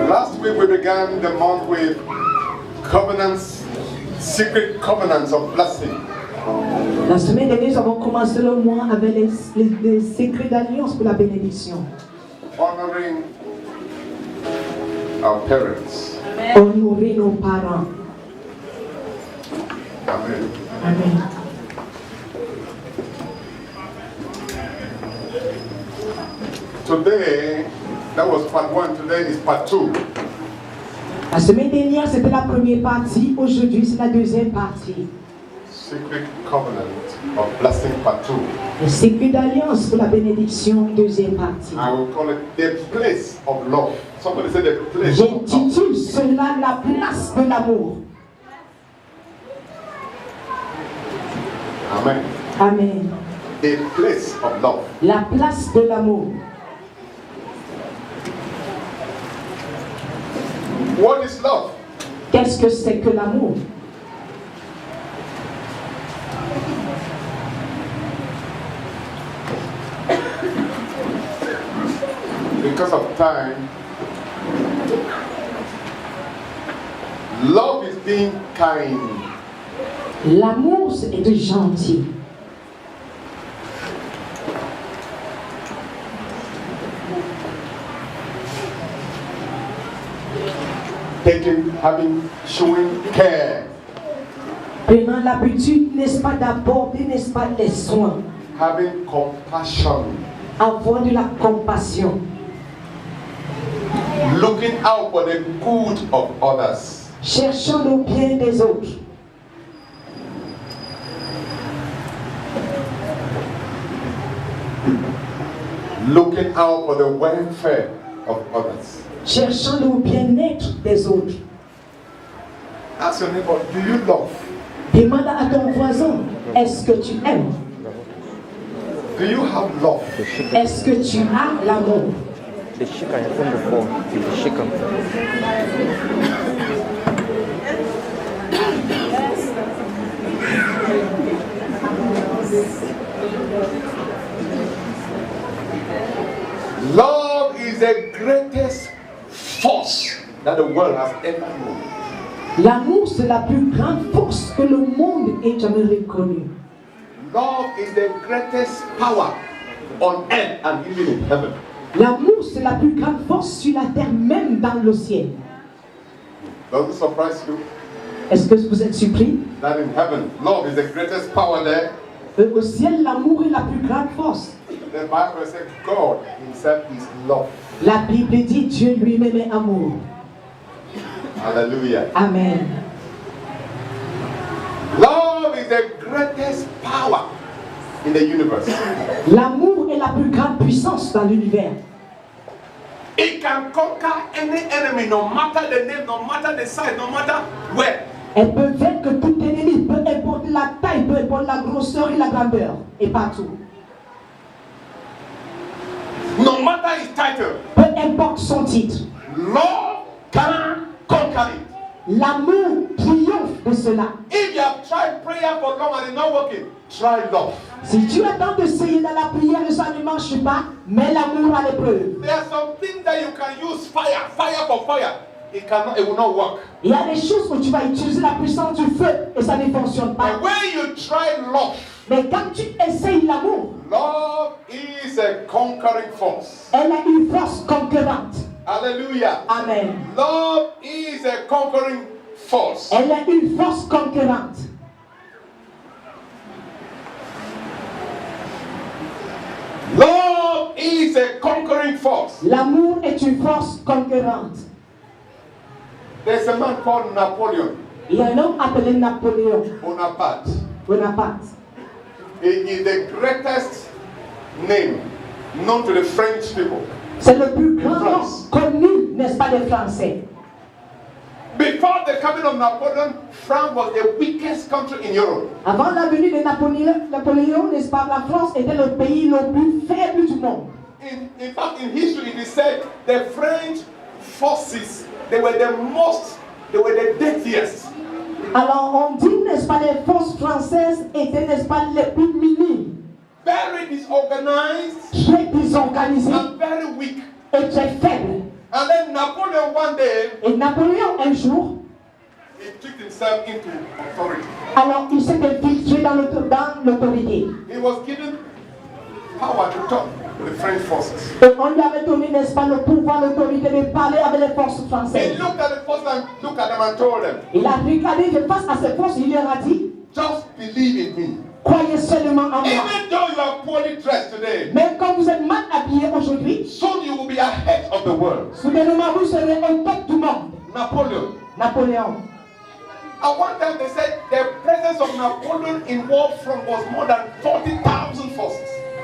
Last week we began the month with covenants, secret covenants of blessing. La semaine dernière, nous avons commencé le mois avec les secrets d'alliance pour la bénédiction. Honoring our parents. Honorer nos parents. Amen. Amen. Today, that was part 1, today is part 2. La semaine dernière, c'était la première partie. Aujourd'hui, c'est la deuxième partie. Secret covenant of blessing part 2. Le secret d'alliance pour la bénédiction, deuxième partie. I will call it the place of love. Somebody say the place of love. J'intitule cela la place de l'amour. Amen. Amen. The place of love. La place de l'amour. What is love? Qu'est-ce que c'est que l'amour? Because of time, love is being kind. L'amour, c'est être gentil. Showing care. Prenant l'habitude, n'est-ce pas, d'apporter, n'est-ce pas, des soins. Having compassion. Avoir de la compassion. Looking out for the good of others. Cherchant le bien des autres. Looking out for the welfare of others. Cherchant le bien-être des autres. Ask your neighbor, do you love? Demande à ton voisin, est-ce que tu aimes? Do you have love? Est-ce que tu as l'amour? The chicken I found before, the chicken. Love is the greatest force that the world has ever known. L'amour, c'est la plus grande force que le monde ait jamais reconnue. Love is the greatest power on earth and even in heaven. L'amour, c'est la plus grande force sur la terre, même dans le ciel. Doesn't it surprise you Est-ce que vous êtes surpris? that in heaven, love is the greatest power there? Au ciel, l'amour est la plus grande force. The Bible says God himself is love. La Bible dit Dieu lui-même est amour. Hallelujah. Amen. Love is the greatest power in the universe. L'amour est la plus grande puissance dans l'univers. It can conquer any enemy, no matter the name, no matter the size, no matter where. Elle peut vaincre tout ennemi, peu importe la taille, peu importe la grosseur et la grandeur, et partout. No matter his title, Peu importe son titre. love can conquer it. L'amour triomphe de cela. If you have tried prayer for long and it's not working, try love. Si tu attends d'essayer dans la prière et ça ne marche pas, mets l'amour à l'épreuve. There are some things that you can use fire for fire. It will not work. Il y a des choses où tu vas utiliser la puissance du feu et ça ne fonctionne pas. But when you try love, Mais quand tu essayes l'amour, love is a conquering force. elle a une force conquérante. Hallelujah. Amen. Love is a conquering force. Elle a une force conquérante. Love is a conquering force. L'amour est une force conquérante. There's a man called Napoleon Il y a un homme appelé Napoléon Bonaparte. Bonaparte. He is the greatest name known to the French people. C'est le plus grand nom connu, n'est-ce pas, des Français. Before the coming of Napoleon, France was the weakest country in Europe. Avant la venue de Napoléon, n'est-ce pas, la France était le pays le plus faible du monde. In fact, in history, it is said the French forces, they were the deadliest. Alors on dit, n'est-ce pas, les forces françaises étaient, n'est-ce pas, les plus minimes. very disorganized très désorganisé and very weak. et très faible. And then Napoleon one day, Et Napoléon, un jour, he tricked himself into authority. alors il s'est infiltré dans l'autorité. He was given power to talk to the French forces. Et on lui avait donné, n'est-ce pas, le pouvoir, l'autorité de parler avec les forces He françaises. looked at the forces and looked at them and told them, Il a regardé face à ces forces, il leur a dit, just believe in me. croyez seulement en moi. Even though you are poorly dressed today, Même quand vous êtes mal habillé aujourd'hui, soon you will be ahead of the world. soudainement vous serez au top du monde. Napoleon. Napoléon. At one time they said the presence of Napoleon in war front was more than 40,000 forces.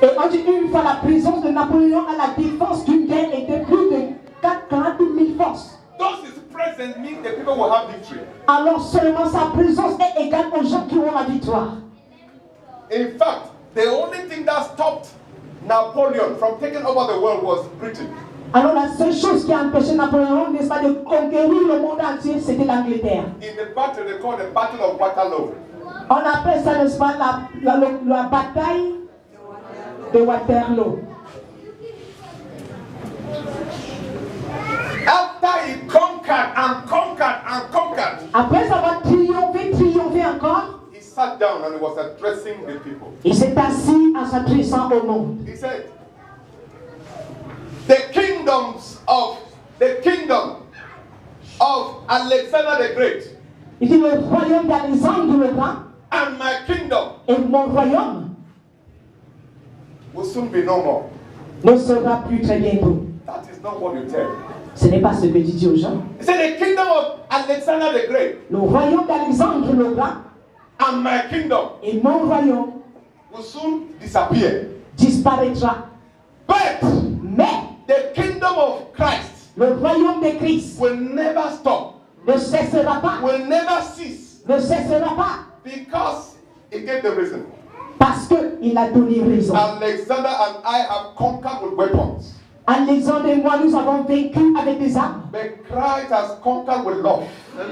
Et on dit une fois la présence de Napoléon à la défense d'une guerre était plus de 40 000 forces. Thus his presence means the people will have victory. Alors seulement sa présence est égale aux gens qui ont la victoire. In fact, the only thing that stopped Napoleon from taking over the world was Britain. Alors la seule chose qui a empêché Napoléon, n'est-ce pas, de conquérir le monde entier, c'était l'Angleterre. In the battle they call the Battle of Waterloo. On appelle ça, n'est-ce pas, la bataille de Waterloo. After he conquered and conquered and conquered, Après avoir triomphé encore, he sat down and he was addressing the people. il s'est assis en s'adressant au monde. He said, the kingdom of Alexander the Great Il dit le royaume d'Alexandre le Grand and my kingdom et mon royaume will soon be no more. ne sera plus très bientôt. That is not what you tell. Ce n'est pas ce que tu dis aux gens. He said, the kingdom of Alexander the Great Le royaume d'Alexandre le Grand and my kingdom et mon royaume will soon disappear. disparaîtra. But Mais the kingdom of Christ le royaume de Christ will never stop, ne cessera pas. will never cease, Ne cessera pas. because he gave the reason. Parce qu'il a donné raison. Alexander and I have conquered with weapons, Alexandre et moi, nous avons vaincu avec des armes. but Christ has conquered with love.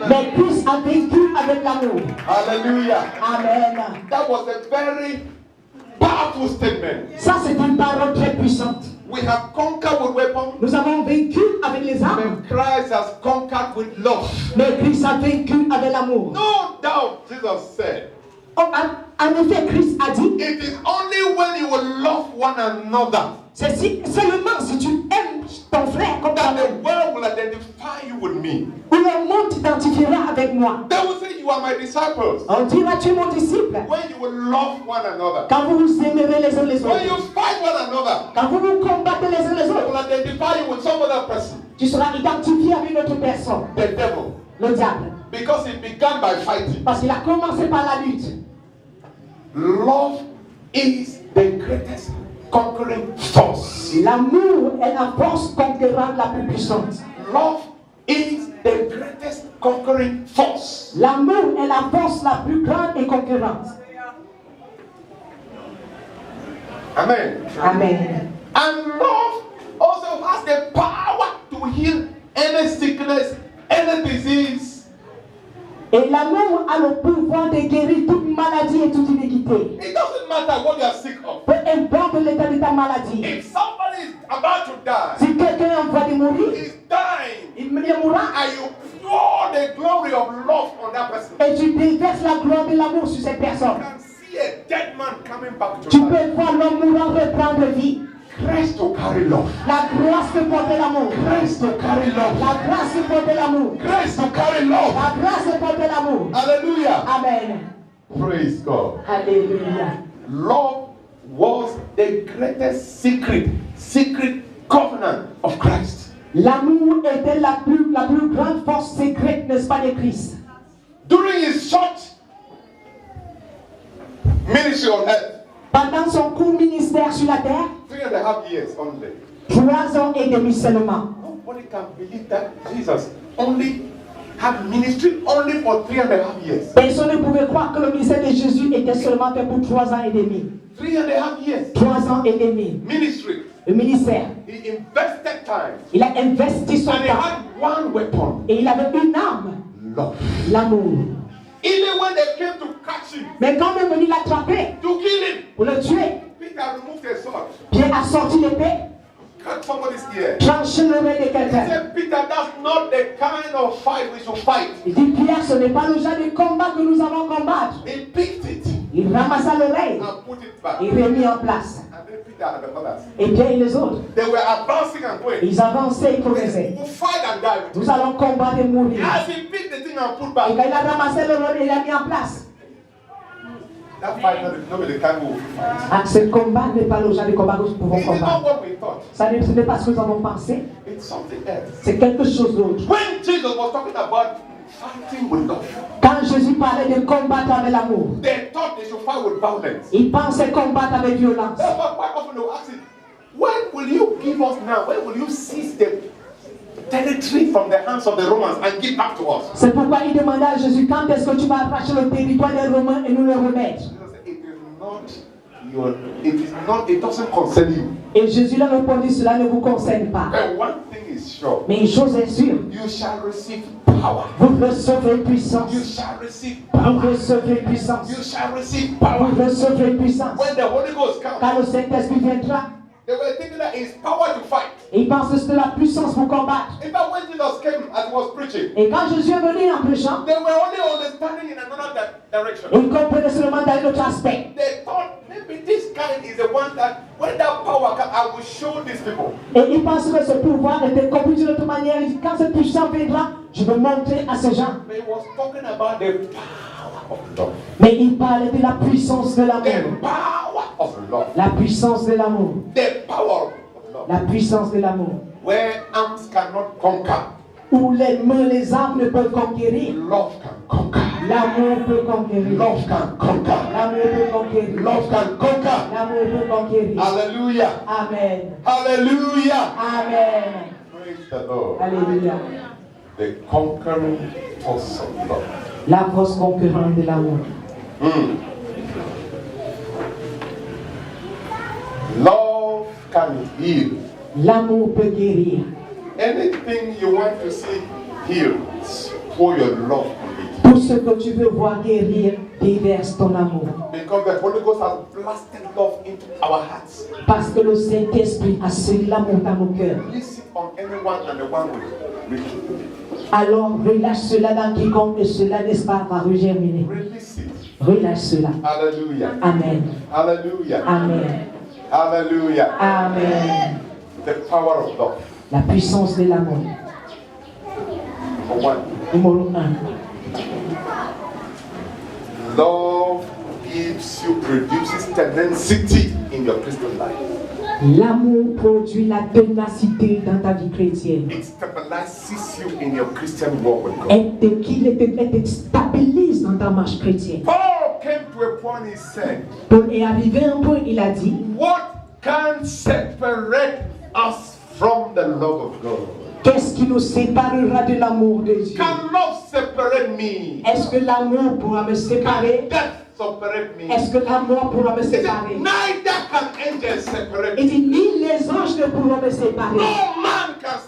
Mais Christ a vaincu avec l'amour. Hallelujah. Amen. That was a very powerful statement. Ça, c'est une parole très puissante. We have conquered with weapons, Nous avons vaincu avec les armes. but Christ has conquered with love. Mais Christ a vaincu avec l'amour. No doubt, Jesus said, En effet, Christ a dit, it is only when you will love one another c'est seulement si tu aimes ton frère comme that toi-même, the world will identify you with me. où le monde t'identifiera avec moi. They will say you are my disciples On dira, tu es mon disciple. when you will love one another. Quand vous vous aimerez les uns les When autres. you fight one another, Quand vous vous combattez les uns les they will autres, identify you with some other person, tu seras identifié avec une autre personne, the devil, le diable. because it began by fighting. Parce qu'il a commencé par la lutte. Love is the greatest conquering force. L'amour est la force conquérante la plus puissante. Love is the greatest conquering force. L'amour est la force la plus grande et conquérante. Amen. Amen. And love also has the power to heal any sickness, any disease. Et l'amour a le pouvoir de guérir toute maladie et toute iniquité. It doesn't matter what you are sick of. Peu importe l'état de ta maladie. If somebody is about to die, Si quelqu'un est en voie de mourir, he's dying, il mourra. and you pour the glory of love on that person, Et tu déverses la gloire de l'amour sur cette you personne. can see a dead man coming back to Tu life. peux voir l'homme mourant reprendre vie. Christ to carry love. La grâce de porter l'amour. Christ to carry love. La grâce de porter l'amour. Christ to carry love. La grâce de porter l'amour. Hallelujah. Amen. Praise God. Alléluia. Love was the greatest secret covenant of Christ. L'amour était la plus grande force secrète, n'est-ce pas, de Christ. During his short ministry on earth, Pendant son court ministère sur la terre, 3.5 years only. 3 ans et demi seulement. Nobody can believe that Jesus only had ministry only for 3.5 years. Personne ne pouvait croire que le ministère de Jésus était seulement fait pour 3 ans et demi. 3.5 years. 3 ans et demi. Ministry. Le ministère. He invested time. Il a investi son And he temps. had one weapon. Et il avait une arme. Love. L'amour. Even when they came to catch him, Mais quand même venu l'attraper to kill him, pour le tuer, he Peter removed his sword, Pierre a sorti l'épée, cut somebody's ear. tranché l'oreille de He quelqu'un. said, Peter, that's not the kind of fight we should fight. Il dit, Pierre, ce n'est pas le genre de combat que nous allons combattre. He picked it Il ramassa l'oreille, and put it back. il remis en place. And then Peter and the others, Et Pierre et les autres, they were advancing and going. ils avançaient, ils progressaient. We'll fight and die with it. Nous allons combattre et mourir. As he picked the thing and put Et back, quand il a ramassé l'oreille, il l'a mis en place. that fight not be the kind we will fight. Ah, ce combat n'est pas le genre de combat que nous pouvons It is not combattre. what we thought. Ce n'est pas ce que nous avons pensé, It's something else. c'est quelque chose d'autre. When Jesus was talking about fighting with love, Quand Jésus parlait de combattre avec l'amour, they thought they should fight with violence. il pensait combattre avec violence. That's why quite often they will ask him, when will you give us now? When will you seize the territory from the hands of the Romans and give back to us? C'est pourquoi il demandait à Jésus, quand est-ce que tu vas arracher le territoire des Romains et nous le remettre? Jesus said, it doesn't concern you. Et Jésus leur répondit, cela ne vous concerne pas. But one thing is sure, Mais une chose est sûre, you shall receive power. vous recevrez puissance. You shall receive Vous power. recevrez puissance. You shall receive power. Vous recevrez puissance. When the Holy Ghost comes, Quand le Saint-Esprit viendra, they were thinking that it's power to fight. ils pensent que c'est la puissance pour combattre. In fact, when Jesus came and was preaching, Et quand Jésus est venu en prêchant, they were only understanding in another direction. ils comprenaient seulement dans un autre aspect. They thought maybe this kind is the one that when that power comes, I will show these people. Et ils pensent que ce pouvoir était compris d'une autre manière. Ils disent, quand cette puissance viendra, je vais montrer à ces gens. But he was talking about the power of love. Mais il parlait de la puissance de The l'amour. power of love. La puissance de l'amour. The power of love. La puissance de l'amour. Where arms cannot conquer, Où les mains, les armes ne peuvent conquérir. love can conquer. L'amour peut conquérir. Love can conquer. L'amour peut conquérir. Love can conquer. L'amour peut conquérir. Hallelujah. Amen. Hallelujah. Amen. Praise the Lord. Alléluia. The conquering force of love. La force conquérante de l'amour. Love can heal. L'amour peut guérir. Anything you want to see healed, pour your love on it. Tout ce que tu veux voir guérir, déverse ton amour. Because the Holy Ghost has blasted love into our hearts. Parce que le Saint-Esprit a scellé l'amour dans nos cœurs. Release it on anyone and the one will reach. Alors relâche cela dans quiconque et cela, n'est-ce pas, va regerminer. Release it. Relâche cela. Hallelujah. Amen. Hallelujah. Amen. Hallelujah. Amen. The power of love. La puissance de l'amour. For one, Numéro 1. love produces tenacity in your Christian life. L'amour produit la ténacité dans ta vie chrétienne. It stabilizes you in your Christian walk with God. Elle te stabilise dans ta marche chrétienne. Paul came to a point, he said, Paul est arrivé à un point, il a dit, what can separate us from the love of God? qu'est-ce qui nous séparera de l'amour de Dieu? Can love separate me? Est-ce que l'amour pourra me séparer? Can death separate me? Est-ce que l'amour pourra me He said, séparer? neither can angels separate Il me. dit, ni les anges ne pourront me séparer. No man can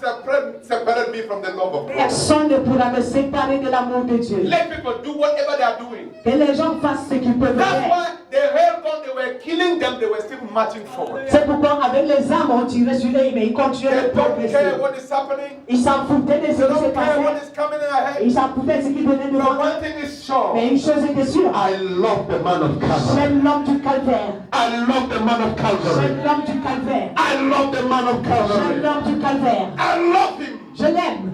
separate me from the love of God. Personne ne pourra me séparer de l'amour de Dieu. Let people do whatever they are doing. Que les gens fassent ce qu'ils peuvent That's faire. why they held on, they were killing them, they were still marching forward. C'est pourquoi avec les armes on tirait sur eux, mais ils continuaient They de don't progresser. care what is happening. Ils s'en foutaient de ce They qui se don't care what passait. is coming ahead. Ils s'en foutaient de ce qui venait But devant. one thing is sure. Mais une chose était sûre. I love the man of Calvary. J'aime l'homme du calvaire. I love the man of Calvary. J'aime l'homme du calvaire. I love the man of J'aime Calvary. l'homme du calvaire. I love him. Je l'aime.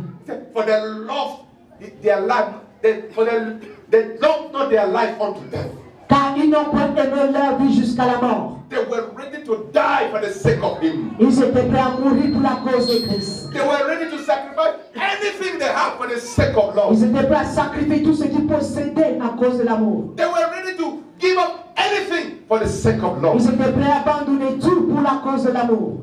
For they love their life. They love not their life unto death. Car ils n'ont pas aimé leur vie jusqu'à la mort. They were ready to die for the sake of him. Ils étaient prêts à mourir pour la cause de Christ. They were ready to sacrifice anything they have for the sake of love. Ils étaient prêts à sacrifier tout ce qu'ils possédaient à cause de l'amour. They were ready to give up anything for the sake of love. Ils étaient prêts à abandonner tout pour la cause de l'amour.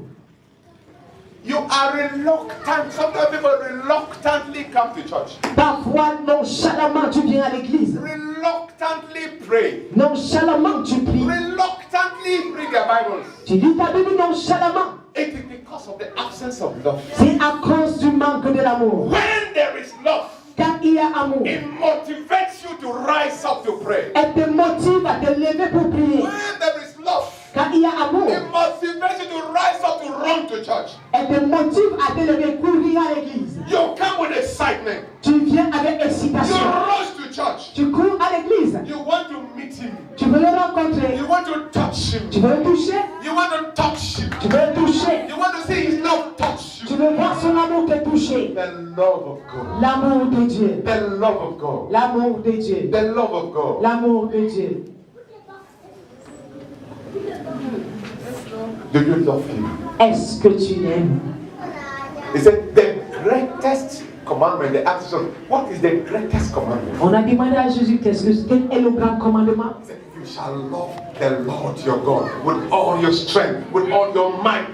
You are reluctant. Sometimes people reluctantly come to church. Parfois, nonchalamment, tu viens à l'église. Reluctantly pray. Nonchalamment, tu pries. Reluctantly read their Bibles. Tu lis ta Bible nonchalamment. It is because of the absence of love. C'est à cause du manque de l'amour. When there is love, Quand il y a amour, it motivates you to rise up to pray. elle te motive à te lever pour prier. When there is love, Quand il il y a amour, it motivates you to rise up to run to church. elle te motive à te lever, courir à l'église. You come with excitement. Tu viens avec You excitation. rush to church. Tu cours à l'église. You want to meet him. Tu veux le rencontrer. You want to touch Tu him. veux le toucher. You want to touch him. Tu veux le toucher. You want to see his love touch Tu you. veux voir son amour te toucher. The love of God. L'amour de Dieu. The love of God. L'amour de Dieu. The love of God. L'amour de Dieu. Do you love him? Est-ce que tu l'aimes? He said, the greatest commandment, they asked us, what is the greatest commandment? On a demandé à Jésus quel est le grand commandement. He said, you shall love the Lord your God with all your strength, with all your mind,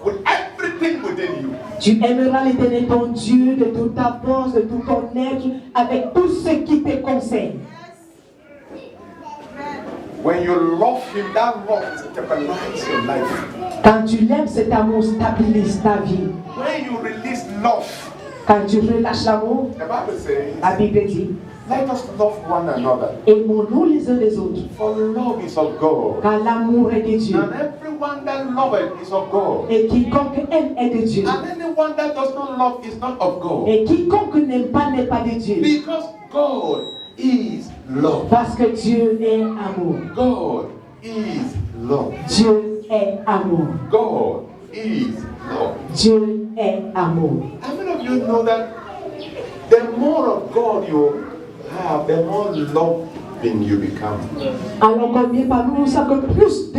with everything within you. Tu aimeras l'Éternel ton Dieu de toute ta force, de tout ton être, avec tout ce qui te concerne. When you love him, that love stabilizes your life. Quand tu l'aimes, cet amour stabilise ta vie. When you release love, Quand tu relâches l'amour, the Bible says, la Bible dit, let us love one another. aimons-nous les uns les autres. For love is of God. Car l'amour est de Dieu. And everyone that loveth is of God. Et quiconque aime est de Dieu. And anyone that does not love is not of God. Et quiconque n'aime pas n'est pas de Dieu. Because God is love. Parce que Dieu est amour. God is love. Dieu est amour. God is love. Dieu est amour. How many of you know that the more of God you have, the more loving you become? Alors combien parmi nous savons que plus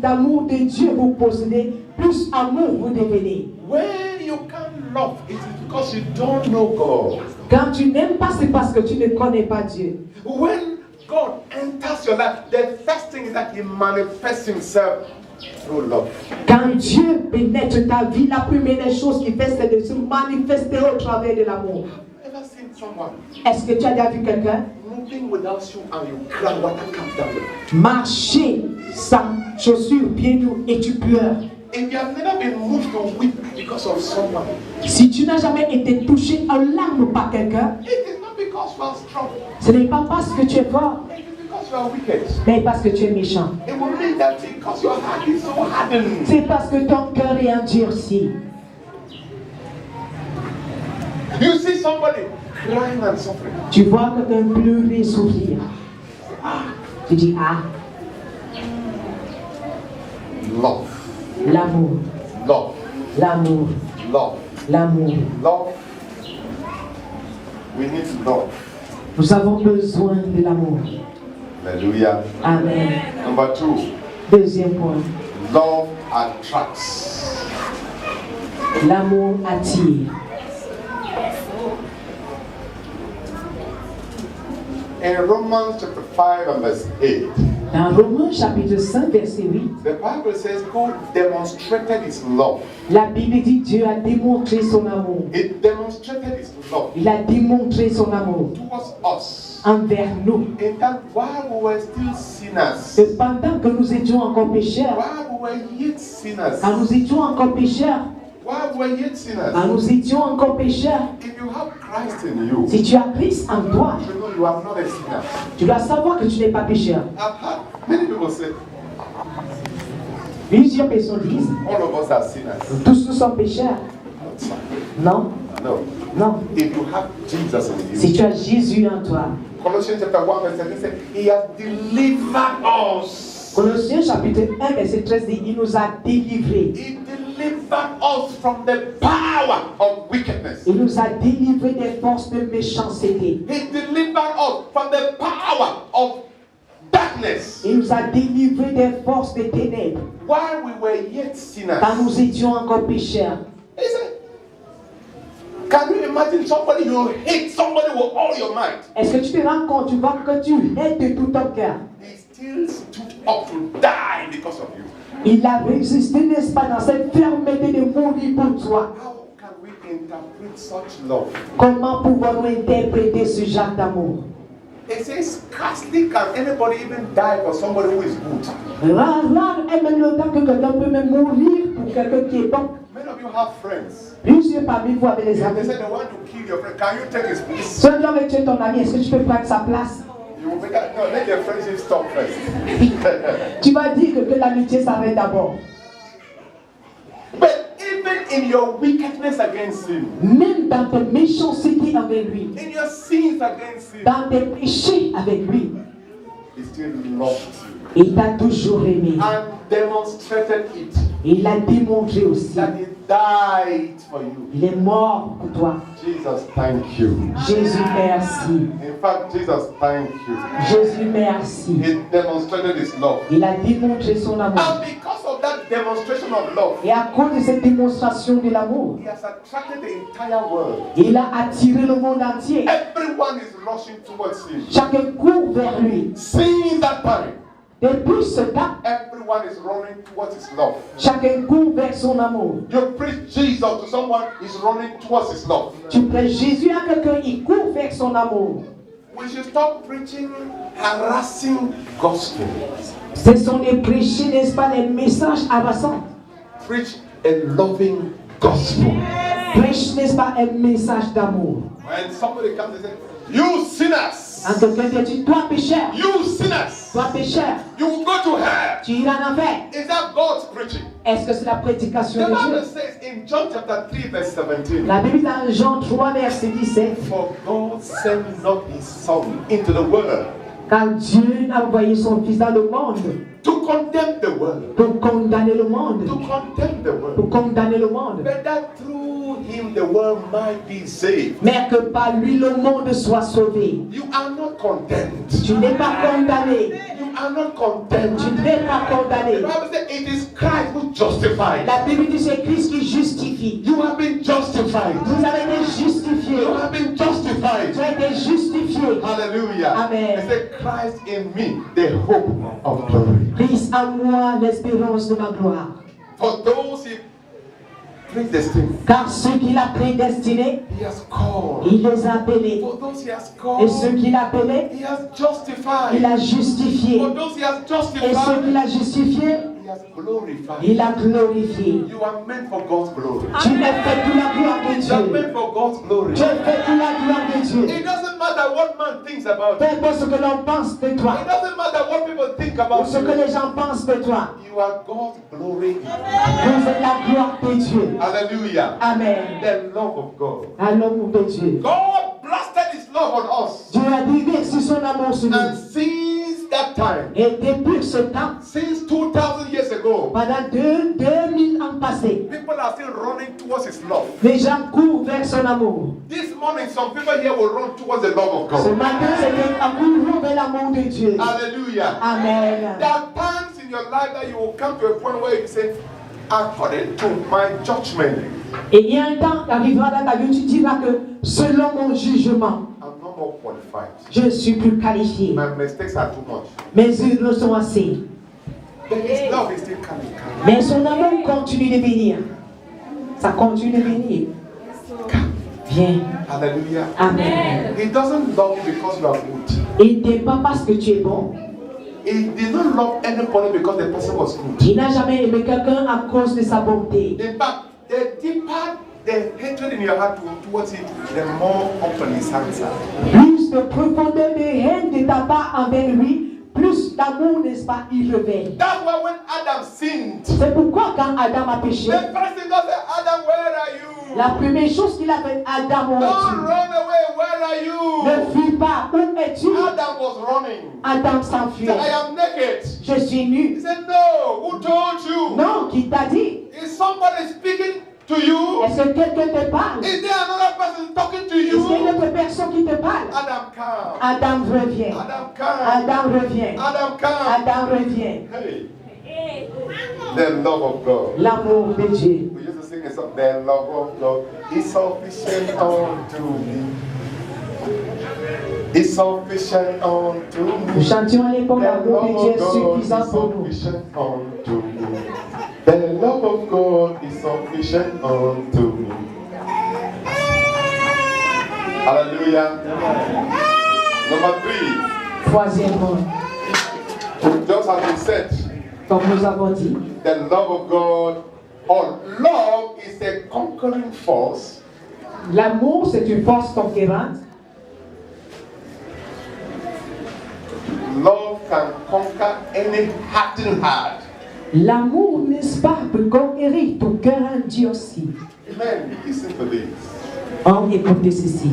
d'amour de Dieu vous possédez, plus amour vous devenez. When you can't love, it is because you don't know God. Quand tu n'aimes pas, c'est parce que tu ne connais pas Dieu. When God enters your life, the first thing is that He manifests Himself through love. Quand Dieu pénètre ta vie, la première des choses qu'il fait, c'est de se manifester au travers de l'amour. Ever seen someone Est-ce que tu as déjà vu quelqu'un moving without shoe and you cry, water comes down? marcher sans chaussures, pieds nus et tu pleures? If you have never been moved to weep because of someone, Si tu n'as jamais été touché en larmes par quelqu'un, it is not because you are strong, ce n'est pas parce que tu es fort, it is because you are wicked. mais parce que tu es méchant. It will mean that because your heart is so hardened. C'est parce que ton cœur est endurci. You see somebody crying and suffering. Tu vois quelqu'un pleurer, souffrir. Tu dis, ah, Love, l'amour, love, l'amour, love, l'amour. love. We need love. Nous avons besoin de l'amour. Hallelujah. Amen. Number 2, Deuxième point, love attracts. l'amour attire. In Romans chapter 5 and verse 8, Dans Romains chapitre 5, verset 8, the Bible says God demonstrated His love. la Bible dit Dieu a démontré son amour. It demonstrated His love Il a démontré son amour towards us. envers nous. In that while we were still sinners, Et pendant que nous étions encore pécheurs, while we were yet sinners, quand nous étions encore pécheurs, while we were yet sinners, quand nous étions encore pécheurs, if you have Christ in you, si tu as Christ en toi, you know you are not a sinner. tu dois savoir que tu n'es pas pécheur. I've heard many people say, Plusieurs personnes disent, all of us are sinners. tous nous sommes pécheurs. Non, No. non. If you have Jesus in you, Si tu as Jésus en toi. Colossians chapter 1 verse 17 says, He has delivered us. Colossiens chapitre 1 verset 13 dit, il nous a délivrés. He delivered us from the power of wickedness. Il nous a délivrés des forces de méchanceté. He delivered us from the power of darkness. Il nous a délivrés des forces des ténèbres. While we were yet sinners. Quand nous étions encore pécheurs. He said, can you imagine somebody you hate somebody with all your might? Est-ce que tu te rends compte, tu vois que tu hais de tout ton cœur. He still stood up to die because of you. Il a résisté, n'est-ce pas, dans cette fermeté de mourir pour toi. How can we interpret such love? Comment pouvons-nous interpréter ce genre d'amour? It says, scarcely can anybody even die for somebody who is good. Rare est même le temps que quelqu'un peut même mourir pour quelqu'un qui est bon. Many of you have friends. Plusieurs parmi vous avez des If they amis. say they want to kill your friend, can you take his place? Si on veut tuer ton ami, est-ce que tu peux prendre sa place? You You will make that, no, let your friendship stop first. Tu vas dire que l'amitié s'arrête d'abord. But even in your wickedness against him, Même dans tes méchancetés avec lui, in your sins against him, dans tes péchés avec lui, he still loved il t'a toujours aimé. you and demonstrated it Il a démontré aussi. that he died for you. Il est mort pour toi. Jesus, thank you. Jésus, merci. In fact, Jesus, thank you. Jésus, merci. He demonstrated his love. Il a démontré son amour. And because of that demonstration of love, Et à cause de cette démonstration de l'amour, he has attracted the entire world. il a attiré le monde entier. Everyone is rushing towards him. Chacun court vers lui. Since that time, Depuis ce temps, everyone is running towards his love. chacun court vers son amour. You preach Jesus to someone, he's running towards his love. Tu prêches Jésus à quelqu'un, il court vers son amour. We should stop preaching harassing gospel. Ce sont les prêcher, n'est-ce pas, les messages harassants. Preach a loving gospel. Prêche, n'est-ce pas, un message d'amour. When somebody comes and says, you sinners, Quand quelqu'un te dit, toi pécheur, you sinners, toi pécheur, you will go to hell. tu iras en enfer. Is that God's preaching? Est-ce que c'est la prédication The de Bible Dieu? says in John chapter 3 verse 17, La Bible dans Jean 3, verset 17. for God sent not his son into the world Car Dieu a envoyé son Fils dans le monde to condemn the world, pour condamner le monde. to condemn the world, Pour condamner le monde. but that through him the world might be saved. Mais que par lui le monde soit sauvé. You are not condemned. Tu n'es pas condamné. You are not condemned. Tu n'es pas The condamné. Bible says it is Christ who justifies. La Bible dit c'est Christ qui justifie. You have been justified. Vous avez été justifiés. You have been justified. Tu as été justifié. Hallelujah. Amen. It said Christ in me, the hope of glory. Christ en moi, l'espérance de ma gloire. For those he predestined, Car ceux qu'il a prédestinés, he has called. il les a appelés. For those he has Et ceux called, qu'il a appelés, he has justified. il a justifié. For those he has Et ceux justified, qu'il a justifiés, he has glorified. il a glorifié. You are meant for God's glory. Tu es fait pour la gloire de You are Dieu. meant for God's glory. Tu es fait pour la gloire de Dieu. It doesn't matter what man thinks about Peu you. importe ce que l'on pense de toi, It doesn't matter what people think ou about ce que you. les gens pensent de toi. You are God's glory. Vous êtes la gloire de Dieu. Hallelujah. Amen. The love of God. À l'amour de Dieu. God blasted his love on us. Dieu a déversé son amour sur And nous. since that time, Et depuis ce temps, since 2000 years ago, pendant 2000 ans passés, people are still running towards his love. les gens courent vers son amour. This morning, some people here will run towards the love of Ce God. matin, c'est un courant vers l'amour de Dieu. Hallelujah. Amen. There are times in your life that you will come to a point where you say, according to my judgment, Et il y a un temps qui arrivera dans ta vie où tu diras que selon mon jugement, I'm not more qualified. je suis plus qualifié. My mistakes are too much. Mes erreurs sont assez. But his love is still coming. Mais son amour continue de venir. Ça continue de venir. Viens. Hallelujah. Amen. He doesn't love you because you are good. Il ne t'aime pas parce que tu es bon. He did not love anybody because the person was good. Il n'a jamais aimé quelqu'un à cause de sa bonté. In fact, the deeper the hatred in your heart towards it, the more open his hands are. Plus de profondeur de haine de ta part envers lui, plus l'amour, n'est-ce pas, il révèle. That's why when Adam sinned, C'est pourquoi quand Adam a péché, the first thing God said, Adam, where are you? la première chose qu'il a fait, Adam, où Don't es-tu? run away, where are you? Ne fuis pas, où es-tu? Adam was running. Adam He s'enfuit. said, I am naked. Je suis He nu. said, no, who told you? Non, qui t'a dit? Is somebody speaking to you? Est-ce que quelqu'un te parle? Is there another person talking to Est-ce qu'il y a une you? autre personne qui te parle? Adam, come. Adam revient. Adam, come. Adam revient. Adam, come. Adam revient. Hey. The love of God. L'amour de Dieu. We used to sing a song, the love of God is sufficient unto me. Is sufficient unto Nous me. chantions à l'époque, The l'amour de love Dieu of est God suffisant is pour nous. sufficient unto me. The love of God is sufficient unto me. Hallelujah. Number 3, Troisièmement, just as we said, comme nous avons dit, the love of God, or love is a conquering force l'amour c'est une force conquérante can conquer any hardened heart. L'amour, n'est-ce pas, peut conquérir ton cœur endurci. Men, listen to this. Oh, écoutez ceci.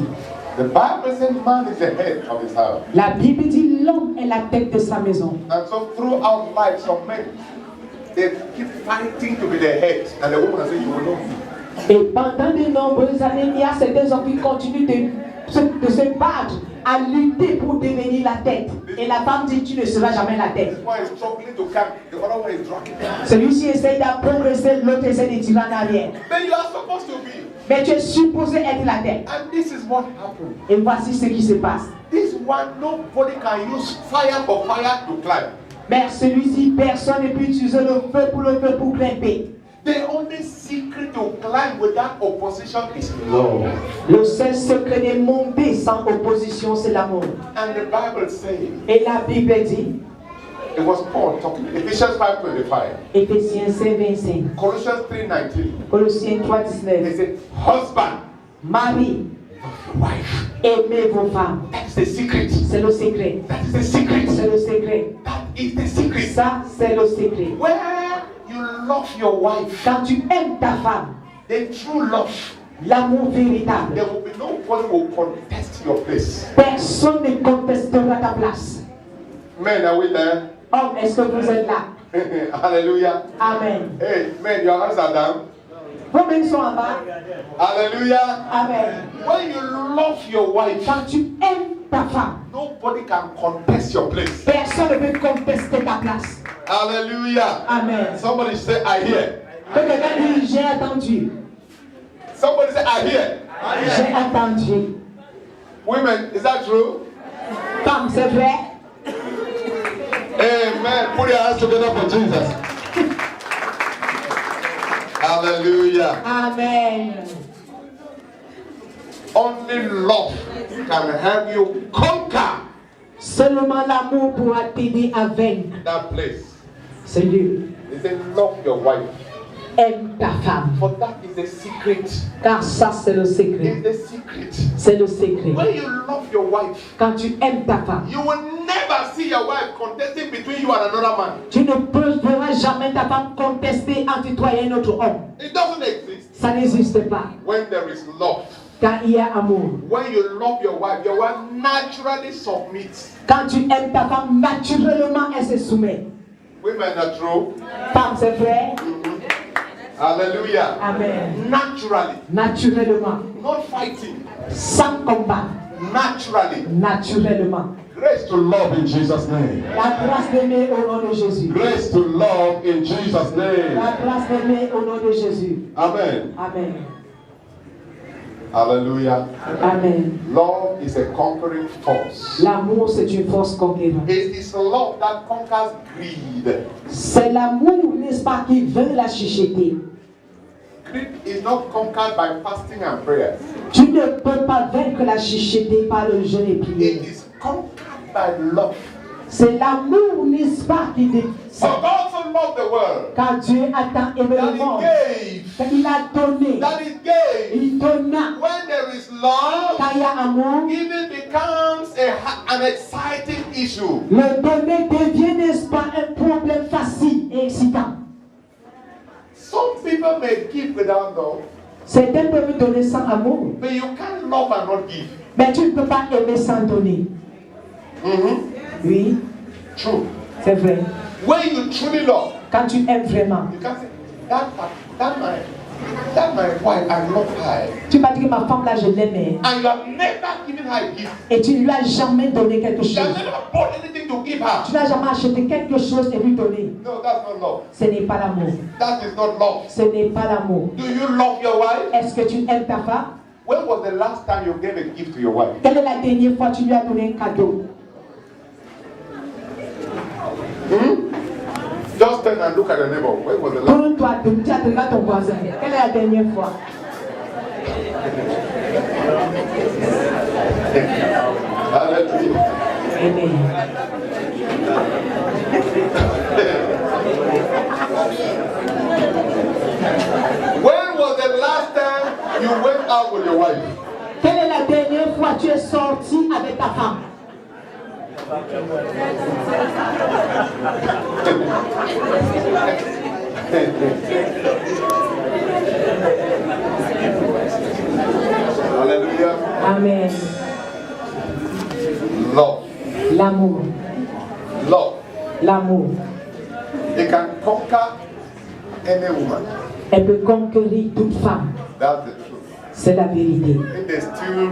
The Bible says man is the head of his house. La Bible dit l'homme est la tête de sa maison. And so throughout life, some men, they keep fighting to be the head. And the woman says, you will not be. Et pendant de nombreuses années, il y a certains hommes qui continuent de se battre, à lutter pour devenir la tête. Et la femme dit, tu ne seras jamais la tête. This one is struggling to come, the other one is dragging down. Celui-ci essaie d'apprendre, l'autre essaie de tirer en arrière. Then you are supposed to be. Mais tu es supposé être la tête. And this is what happened. Et voici ce qui se passe. This one, nobody can use fire for fire to climb. Mais celui-ci, personne ne peut utiliser le feu pour grimper. The only secret to climb without opposition is love. Le seul secret de monter sans opposition, c'est l'amour. And the Bible says, Et la Bible dit, it was Paul talking, Ephesians 5:25, Éphésiens 5:25, Colossians 3:19. Colossiens He 3:19, said, husband, Marie, wife. aimez vos femmes. That's the secret. C'est le secret. That is the secret. C'est le secret. That is the secret. Ça, c'est le secret. Where you love your wife, Quand tu aimes ta femme, the true love, l'amour véritable, there will be nobody who will contest your place. personne ne contestera ta place. Men, are we there? Homme, est-ce que vous êtes là? Hallelujah. Amen. Hey, men, your hands are down. Vos mains sont en bas. Hallelujah. Amen. When you love your wife, Quand tu aimes ta femme, nobody can contest your place. personne ne peut contester ta place. Hallelujah. Amen. Somebody say, I hear. Que quelqu'un dise, j'ai attendu. Somebody say, I hear. J'ai attendu. Women, is that true? Femme, c'est vrai? Amen. Put your hands together for Jesus. Hallelujah. Amen. Only love can help you conquer Seulement l'amour pourra t'aider à vaincre that place. ce lieu. They say, love your wife. Aime ta femme. For that is the secret. Car ça, c'est le secret. It's the secret. C'est le secret. When you love your wife, Quand tu aimes ta femme, you will never see your wife contesting between you and another man. tu ne verras jamais ta femme contester entre toi et un autre homme. It doesn't exist. Ça n'existe pas. When there is love, Quand il y a amour. when you love your wife naturally submits. Quand tu aimes ta femme, naturellement, elle se soumet. Women are true. Femme, c'est vrai? Hallelujah. Amen. Naturally. Naturellement. Not fighting. Sans combat. Naturally. Naturellement. Grace to love in Jesus' name. La grâce d'aimer au nom de Jésus. Grace to love in Jesus' name. La grâce d'aimer au nom de Jésus. Amen. Amen. Hallelujah. Amen. Love is a conquering force. L'amour, c'est une force conquérante. It is love that conquers greed. C'est l'amour, n'est-ce pas, qui veut la chuchoter. Greed is not conquered by fasting and prayers. Tu ne peux pas vaincre la chuchoter par le jeûne et prière. It is conquered by love. C'est l'amour, n'est-ce pas, qui dit. For God so loved the world Car Dieu a tant aimé that le monde. He gave. Il a donné. That He gave. Il donna. When there is love, Quand il y a amour, giving becomes an exciting issue. le donner devient, n'est-ce pas, un problème facile et excitant. Some people may give without love, Certains peuvent donner sans amour, but you can't love and not give. mais tu ne peux pas aimer sans donner. Oui, True. c'est vrai. When you truly love, Quand tu aimes vraiment, you can say, that my wife, I love her. tu m'as dit que ma femme là, je l'aimais. And you have never given her a gift. Et tu ne lui as jamais donné quelque You have chose. never bought anything to give her. Tu n'as jamais acheté quelque chose et lui donner. No, that's not love. Ce n'est pas l'amour. That is not love. Ce n'est pas l'amour. Do you love your wife? Est-ce que tu aimes ta femme? When was the last time you gave a gift to your wife? Quelle est la dernière fois que tu lui as donné un cadeau? Just turn and look at your neighbor. When was the last? Tourne-toi, tu as donné à ton voisin. Quelle est la dernière fois? Hallelujah. Amen. When was the last time you went out with your wife? Quelle est la dernière fois que tu es sorti avec ta femme? Hallelujah. Amen. Love. L'amour. Love. L'amour. It can conquer any woman. Elle peut conquérir toute femme. That's the truth. C'est la vérité. If they're still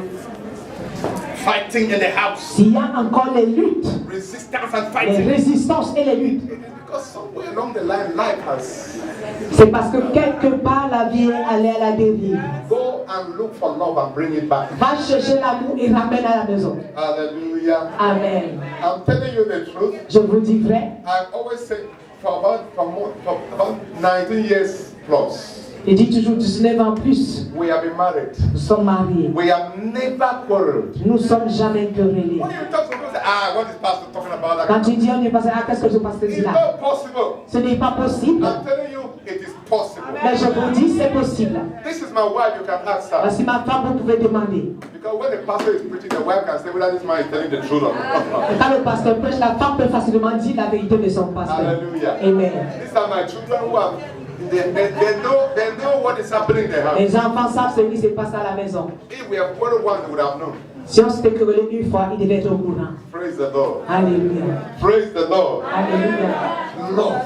fighting in the house, S'il y a encore les luttes, resistance and les fighting, résistances et les luttes, it is because somewhere along the line, life has. c'est parce que quelque part la vie est allée à la dérive. Go and look for love and bring it back. Va chercher l'amour et ramène à la maison. Hallelujah. Amen. I'm telling you the truth. Je vous dis vrai. I always say for about 19 years plus, Je dis toujours 19 ans plus. we have been married. Nous sommes mariés. We have never quarreled. Nous ne sommes jamais querellés. When you talk to people, say, what is pastor talking about? That Quand tu dis on est passé, qu'est-ce que je pense que it's c'est là? not possible. Ce n'est pas possible. I'm telling you, it is possible. Mais je vous dis, c'est possible. This is my wife, you can ask her. Voici ma femme, vous pouvez demander. Because when the pastor is preaching, the wife can say whether this man is telling the truth or not. Et quand le pasteur prêche, la femme peut facilement dire la vérité de son pasteur. Hallelujah. Amen. These are my children who have, they know what is happening in the house. Les enfants savent ce qui se passe à la maison. If we have quarreled once, they would have known. Si on s'était querellé une fois, il devait être au courant. Praise the Lord. Alléluia. Praise the Lord. Alléluia. Love.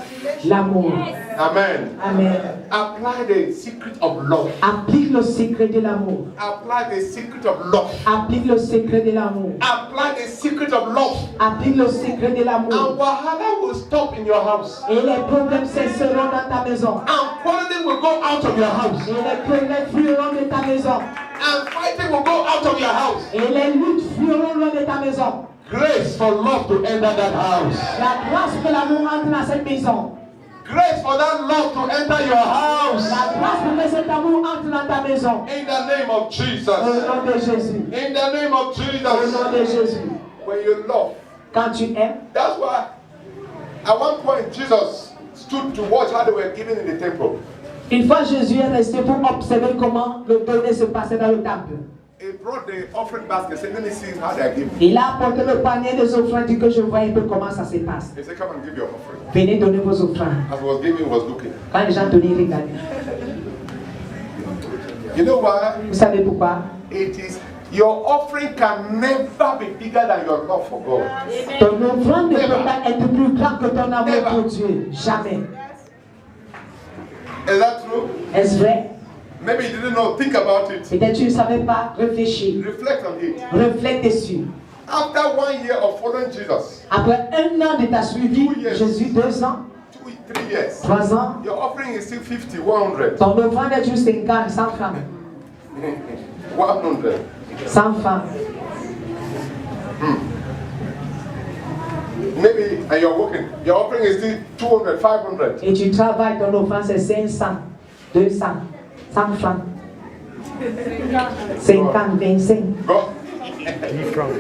L'amour. Amen. Amen. Apply the secret of love. Applique le secret de l'amour. Apply the secret of love. Applique le secret de l'amour. Apply the secret of love. Applique le secret de And l'amour. Wahala will stop in your house. Et les problèmes cesseront dans ta maison. And quarreling will go out of your house. Et les problèmes fuiront de ta maison. And fighting will go out of your house. Et les luttes fuiront loin de ta maison. Grace for love to enter that house. La grâce que l'amour entre dans cette maison. Grace for that love to enter your house. La grâce pour que cet amour entre dans ta maison. In the name of Au Jesus. nom de Jésus. In the name of Au nom de Jesus. Jésus. When you love, Quand tu aimes, that's why at one point Jesus stood to watch how they were giving in the temple. une fois Jésus est resté pour observer comment le donner se passait dans le temple. He brought the offering basket, said, let me see how they are giving. Il a apporté le panier des offrandes, dit que je vois un peu comment ça se passe. He said, come and give your offering. Venez donner vos offrandes. As he was giving, he was looking. Quand les gens donnaient, regardaient. You know why? Vous savez pourquoi? It is your offering can never be bigger than your love for God. Ton offrande ne peut pas être plus grande que ton amour pour Dieu. Jamais. Is that true? Est-ce vrai? Maybe you didn't know. Think about it. Peut-être tu ne savais pas réfléchir. Reflect on it. Reflète dessus. After 1 year of following Jesus, Après un an de ta suivi, Jésus, 2 ans, 3 years, 3 ans, your offering is still 50, 100. ton offrande est juste 50, 100 francs. 100. 100 francs. Maybe, and you're working, your offering is still 200, 500. Et tu travailles, ton offrande c'est 500, 200, 100 francs. 50, 25. Go. 10 francs.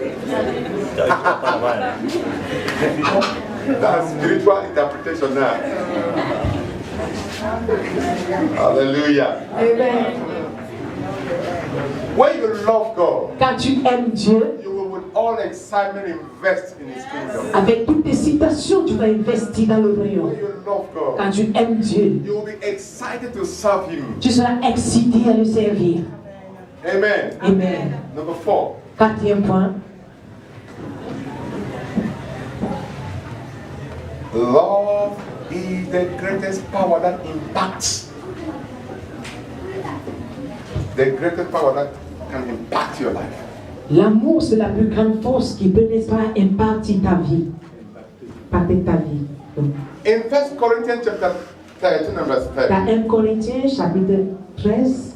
That's spiritual interpretation now. Hallelujah. Amen. When you love God, Quand tu aimes Dieu, you will with all excitement invest in His kingdom. avec toutes tes citations, tu vas investir dans le royaume. When you love God, Quand tu aimes Dieu, you will be excited to serve Him. tu seras excité à le servir. Amen. Amen. Number 4. 4e point. Love is the greatest power that impacts. The greatest power that can impact your life. L'amour, c'est la plus grande force qui peut, n'est-ce pas, impacter ta vie. Impacter ta vie. In 1 Corinthians chapter 13 and verse Dans 30, 1 Corinthiens, chapitre 13,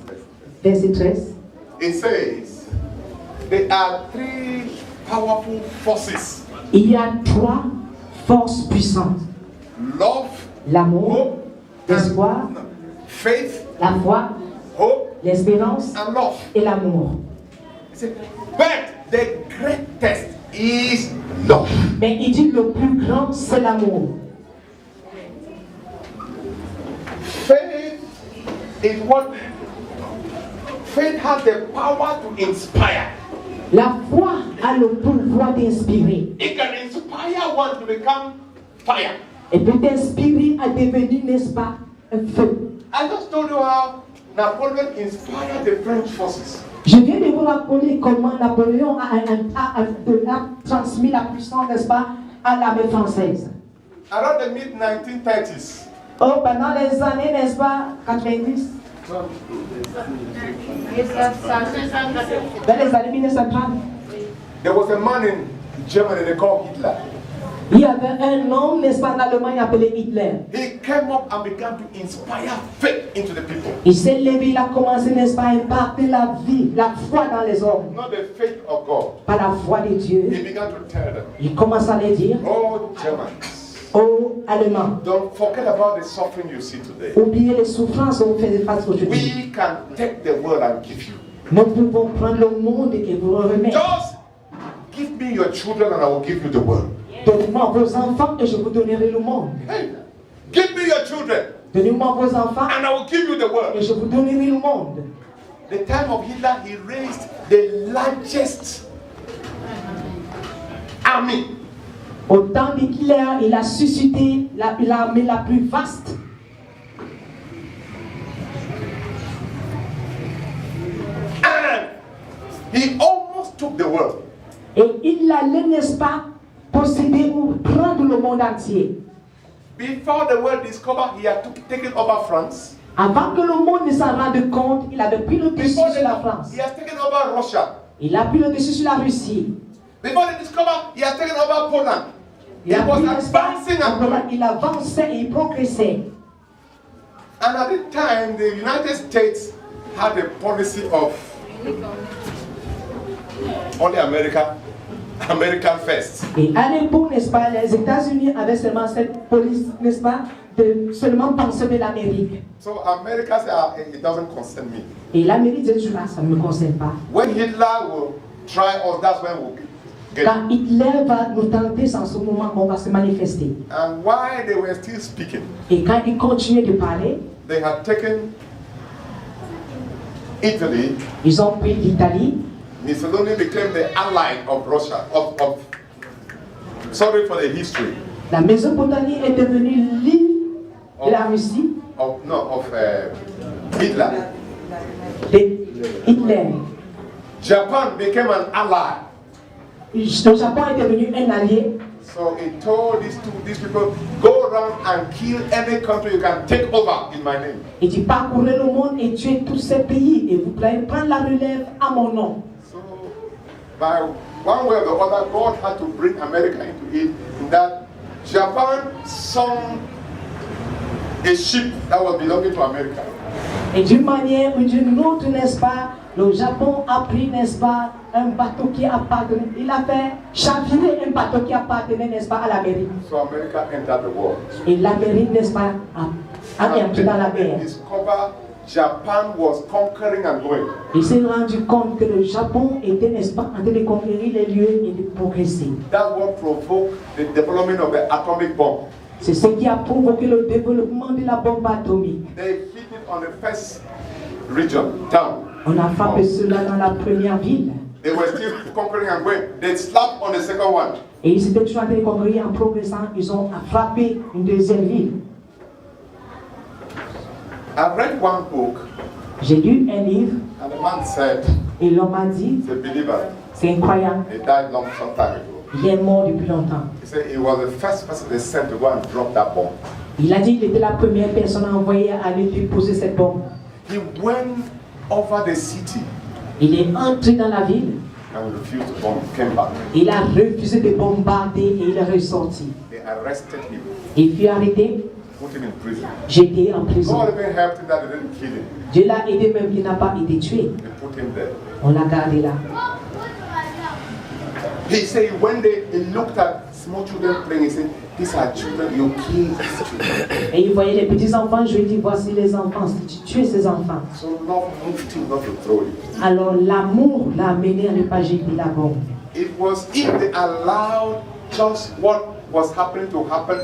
verset 13, it says, there are 3 powerful forces. il y a 3 forces puissantes. Love, L'amour, hope, l'espoir, faith, la foi, hope, l'espérance and love. et l'amour. He said, but the greatest is love. Mais il dit que le plus grand, c'est l'amour. Faith is what? Faith has the power to inspire. La foi a le pouvoir d'inspirer. It can one to become fire. Et peut t'inspirer à devenir, n'est-ce pas, un feu. I just told you how Napoleon inspired the French forces. Je viens de vous rappeler comment Napoléon a transmis la puissance, n'est-ce pas, à l'armée française. Around the mid-1930s, Oh, pendant les années, n'est-ce pas, 90, dans les années 1930, there was a man in Germany they called Hitler. il y avait un homme, n'est-ce pas, en Allemagne appelé Hitler. He came up and began to inspire faith into the people. Il s'est levé, il a commencé, n'est-ce pas, à imparter la vie, la foi dans les hommes. Not the faith of God. Par la foi de Dieu, He began to tell them, il commence à les dire, oh Germans, aux Allemands, don't forget about the suffering you see today. oubliez les souffrances que vous faites face aujourd'hui. We can take the world and give you. Nous pouvons prendre le monde et vous le remettre. Just give me your children and I will give you the world. Donnez-moi vos enfants et je vous donnerai le monde. Hey, give me your children Donnez-moi vos enfants and I will give you the et world. je vous donnerai le monde. The time of Hitler, he raised the largest army. Au temps d'Hitler, il a suscité l'armée la plus vaste. And he almost took the world. Et il allait, n'est-ce pas, posséder ou prendre le monde entier. Before the world discovered, he had taken over France. Avant que le monde ne s'en rende compte, il avait pris le dessus Before sur la France. he has taken over Russia. Il a pris le dessus sur la Russie. Before they discovered, he has taken over Poland. He Il a was pris l'espace, advancing and growing. il avançait et il progressait. And at the time, the United States had a policy of only American first. Et à l'époque, n'est-ce pas, les États-Unis avaient seulement cette police, n'est-ce pas, de seulement penser de l'Amérique. So America said, it doesn't concern me. Et l'Amérique disait toujours, ça ne me concerne pas. When Hitler will try us, that's when we'll get Quand Hitler va nous tenter, c'est en ce moment qu'on va se manifester. And while they were still speaking, Et quand il continuait de parler, they had taken Italy. ils ont pris l'Italie. Mussolini became the ally of Russia. Sorry for the history. La Mésopotamie est devenue l'île de la Russie Of Hitler. de Hitler. Japan became an ally. Le Japon est devenu un allié. So he told these people, go around and kill any country you can take over in my name. Il dit parcourez le monde et tuez tous ces pays et vous pourrez prendre la relève à mon nom. So by one way or the other, God had to bring America into it, in that Japan sunk a ship that was belonging to America. Et d'une manière ou d'une autre, n'est-ce pas, le Japon a pris, n'est-ce pas, un bateau qui appartenait, il a fait chavirer un bateau qui appartenait, n'est-ce pas, à l'Amérique. So America entered the war. Et l'Amérique, n'est-ce pas, a entré dans la guerre. They discovered Japan was conquering and going. Il s'est rendu compte que le Japon était, n'est-ce pas, en train de conquérir les lieux et de progresser. That's what provoked the development of the atomic bomb. C'est ce qui a provoqué le développement de la bombe atomique. They hit it on the first region, town. On a frappé cela dans la première ville. They were still conquering and going. They slapped on the second one. Et ils étaient toujours en train de conquérir en progressant. Ils ont frappé une deuxième ville. I read one book, J'ai lu un livre and the man said, et l'homme a dit, he's a believer. c'est incroyable, He died some time ago. il est mort depuis longtemps. He said he was the first person they sent to go and drop that bomb. Il a dit qu'il était la première personne à envoyer à aller déposer cette bombe. He went over the city Il est entré dans la ville, and refused to bomb, came back. il a refusé de bombarder et il est ressorti. They arrested him, Il fut arrêté, put him in prison. jeté en prison. God even helped him that they didn't kill him. Dieu l'a aidé même qu'il n'a pas été tué. They put him there. On l'a gardé là. He said when he looked at small children playing, he said, these are children, you kill these children. Et il voyait les petits enfants, je lui ai dit, voici les enfants, si tu tues ces enfants. So love moved him not to throw it. Alors l'amour l'a amené à ne pas jeter la bombe. It was if they allowed just what was happening to happen,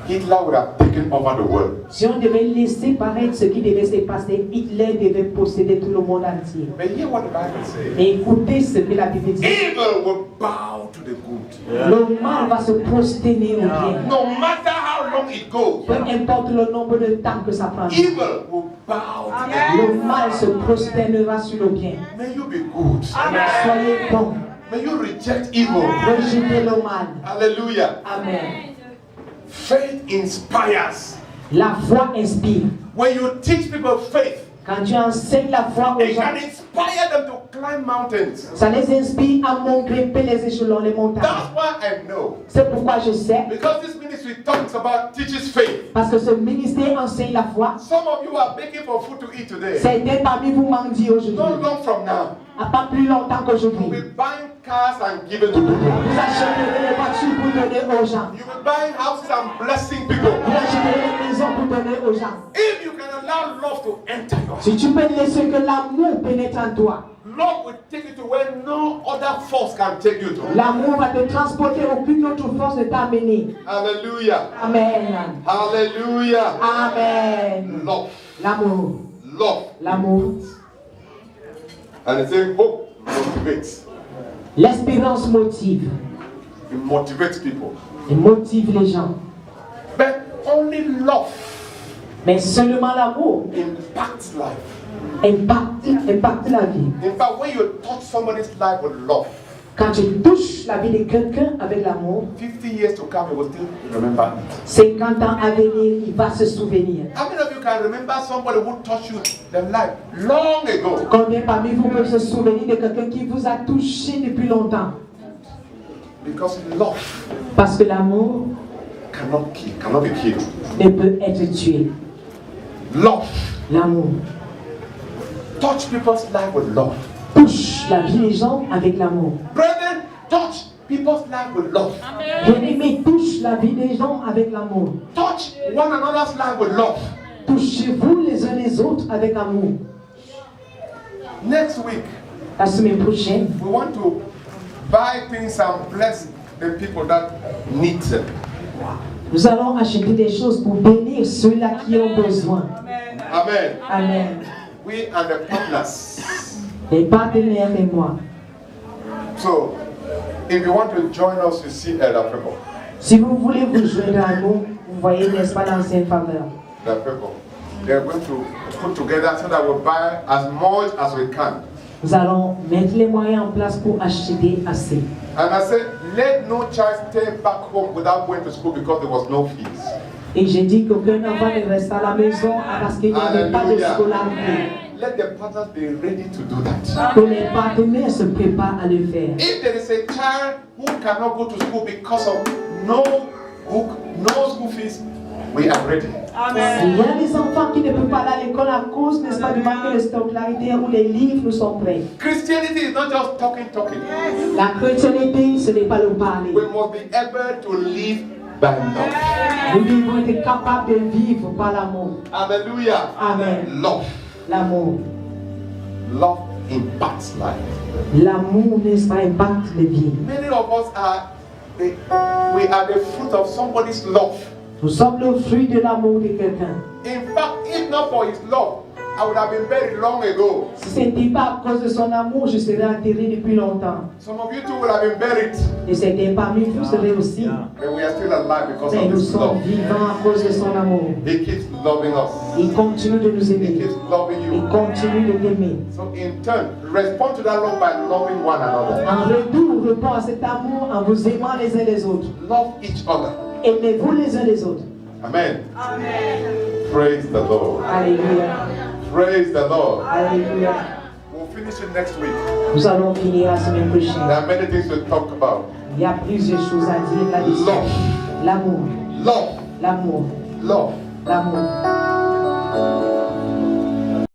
Hitler would have taken over the world. Si on devait laisser paraître ce qui devait se passer, Hitler devait posséder tout le monde entier. But hear what the Bible says. Et écoutez ce que la Bible dit. Evil will bow to the good. Le mal va se prosterner au bien. No matter how long it goes, Peu importe le nombre de temps que ça prend. evil will bow to the good. Le mal se prosternera sur le bien. May you be good. Soyez bons. May you reject evil. Rejetez le mal. Hallelujah. Amen. Faith inspires. La foi inspire. When you teach people faith, Quand tu enseignes la foi aux it gens, can inspire them to climb mountains. ça les inspire à grimper les échelons, les montagnes. That's why I know. C'est pourquoi je sais, Because this ministry talks about teaches faith. parce que ce ministère enseigne la foi. Some of you are begging for food to eat today. Certains parmi vous mendient aujourd'hui. Not long from now, À pas plus longtemps you'll qu'aujourd'hui. be buying cars and giving to people. Vous acheterez les voitures pour donner aux gens. You'll be buying houses and blessing people. Vous acheterez les maisons pour donner aux gens. If you can allow love to enter your heart, Si tu peux laisser que l'amour pénètre en toi, love will take you to where no other force can take you to. l'amour va te transporter, aucune autre force ne t'a amené. Hallelujah. Amen. Hallelujah. Amen. Love. L'amour. Love. L'amour. And it's saying hope motivates. L'espérance motive. It motivates people. Et motive les gens. But only love Mais seulement l'amour impacts life. impacte la vie. In fact, when you touch somebody's life with love, Quand tu touches la vie de quelqu'un avec l'amour, 50 years to come, you will still remember it. 50 ans à venir, il va se souvenir. How many of you can remember somebody who touched you their life long ago? Combien parmi vous peuvent se souvenir de quelqu'un qui vous a touché depuis longtemps? Because love Parce que l'amour cannot be killed. ne peut être tué. Love. L'amour Touch people's life with love. touche la vie des gens avec l'amour. Brethren, touch people's life with love. Bien-aimé, touche la vie des gens avec l'amour. Touch one another's life with love. Touchez-vous les uns les autres avec amour. Next week, La semaine prochaine, we want to buy things and bless the people that need them. nous allons acheter des choses pour bénir ceux-là qui ont besoin. Amen. Amen. We and the partners. Les partenaires et moi. So, if you want to join us, you see Elder Pepper. Si vous voulez vous joindre à nous, vous voyez, n'est-ce pas, l'ancienne faveur. The people. They're going to put together so that we'll buy as much as we can. Nous allons mettre les moyens en place pour acheter assez. And I said, let no child stay back home without going to school because there was no fees. Et j'ai dit qu'aucun enfant ne reste à la maison parce qu'il n'y avait pas de scolarité. Let the partners be ready to do that. Que les partenaires se préparent à le faire. If there is a child who cannot go to school because of no book, no school fees, we are ready. S'il y a des enfants qui ne peuvent pas aller à l'école à cause, n'est-ce pas, du manque de scolarité ou des livres, nous sommes prêts. Christianity is not just talking. La chrétienté, ce n'est pas le parler. We must be able to live by love. Nous devons être capables de vivre par l'amour. Hallelujah. Amen. Love. L'amour. Love impacts life. L'amour, n'est-ce pas, impacte les vies. Many of us we are the fruit of somebody's love. Nous sommes le fruit de l'amour de quelqu'un. In fact, if not for his love, I would have been buried long ago. Si ce n'était pas à cause de son amour, je serais enterré depuis longtemps. Some of you too would have been buried. Et certains parmi vous seraient aussi. But we are still alive because Mais of nous his sommes love. vivants à cause de son amour. He keeps loving us. Il continue de nous He aimer. keeps loving Il you. continue de t'aimer. So in turn, respond to that love by loving one another. En retour, réponds à cet amour en vous aimant les uns les autres. Love each other. Aimez-vous les uns les autres. Amen. Praise the Lord. Alléluia. Praise the Lord. Alléluia. We'll finish it next week. Nous allons finir la semaine prochaine. There are many things to talk about. Il y a plusieurs choses à dire là-dessus. Love. L'amour. Love. L'amour. Love. L'amour.